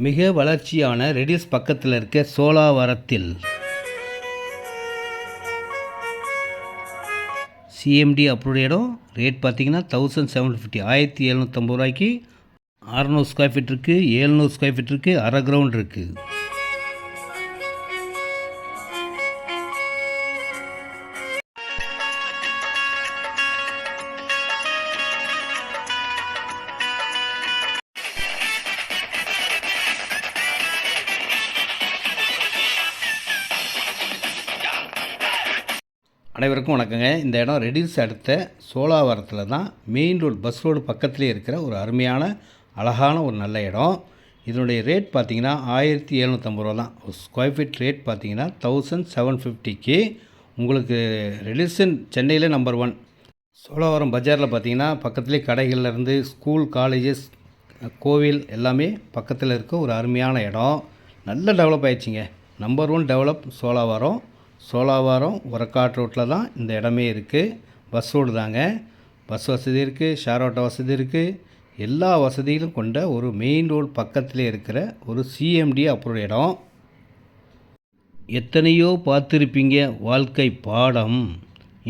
மிக வளர்ச்சியான ரெடில்ஸ் பக்கத்தில் இருக்க சோலாவரத்தில் சிஎம்டி அப்ரூவ்ட் இடம். ரேட் பார்த்தீங்கன்னா 1750, 1750 ரூபாய்க்கு 600 ஸ்கொயர் ஃபீட் இருக்குது, 700 ஸ்கொயர் ஃபீட் இருக்குது, அரை கிரவுண்ட் இருக்குது. அனைவருக்கும் வணக்கங்க. இந்த இடம் ரெடில்ஸ் அடுத்த சோலாவரத்தில் தான், மெயின் ரோடு பஸ் ரோடு பக்கத்துலேயே இருக்கிற ஒரு அருமையான அழகான ஒரு நல்ல இடம். இதனுடைய ரேட் பார்த்திங்கன்னா 1750 ரூபா தான். ஒரு ஸ்கொயர் ஃபீட் ரேட் பார்த்திங்கன்னா 1750க்கு உங்களுக்கு ரெடில்ஸன் சென்னையில் நம்பர் 1. சோலாவரம் பஜாரில் பார்த்திங்கன்னா பக்கத்துலேயே கடைகள்லேருந்து ஸ்கூல், காலேஜஸ், கோவில் எல்லாமே பக்கத்தில் இருக்க ஒரு அருமையான இடம். நல்ல டெவலப் ஆயிடுச்சிங்க. நம்பர் 1 டெவலப் சோலாவரம் ஒரக்காட் ரோட்டில் தான் இந்த இடமே இருக்குது. பஸ் ரோடு தாங்க. பஸ் வசதி இருக்குது, ஷேர் ஆட்டோ வசதி இருக்குது. எல்லா வசதிகளும் கொண்ட ஒரு மெயின் ரோடு பக்கத்திலே இருக்கிற ஒரு சிஎம்டி அப்ரூவ்ட் இடம். எத்தனையோ பார்த்துருப்பீங்க வாழ்க்கை பாடம்.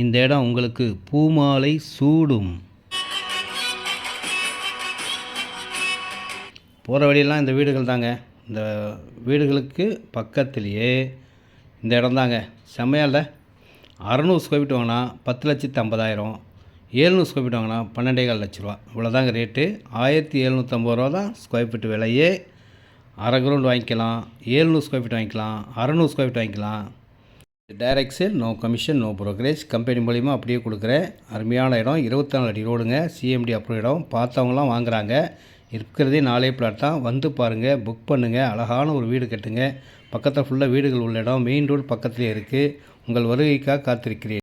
இந்த இடம் உங்களுக்கு பூமாலை சூடும். போகிற வழியெல்லாம் இந்த வீடுகள் தாங்க. இந்த வீடுகளுக்கு பக்கத்துலேயே இந்த இடம் தாங்க. செம்மையாக இல்லை? 600 ஸ்கொயர் ஃபீட் வாங்கினா 10,50,000, 700 ஸ்கொயர் ஃபீட் வாங்கினா 12,15 லட்ச ரூபா. இவ்வளோதாங்க ரேட்டு. 1750 ரூபா தான் ஸ்கொயர் ஃபீட் விலையே. அரை கிரவுண்ட் வாங்கிக்கலாம், 700 ஸ்கொயர் ஃபீட் வாங்கிக்கலாம், 600 ஸ்கொயர் ஃபீட் வாங்கிக்கலாம். Direct sale, no commission, no brokerage. Company மூலிமா அப்படியே கொடுக்குறேன். அருமையான இடம். 24 அடி ரோடுங்க. சிஎம்டி அப்ரூவ் இடம். பார்த்தவங்களாம் வாங்குகிறாங்க. இருக்கிறதே 4 பிளாட் தான். வந்து பாருங்கள், புக் பண்ணுங்கள். அழகான ஒரு வீடு கட்டுங்க. பக்கத்தில் ஃபுல்லாக வீடுகள் உள்ள இடம். மெயின் ரோடு பக்கத்துலேயே இருக்குது. உங்கள் வருகைக்காக காத்திருக்கிறேன்.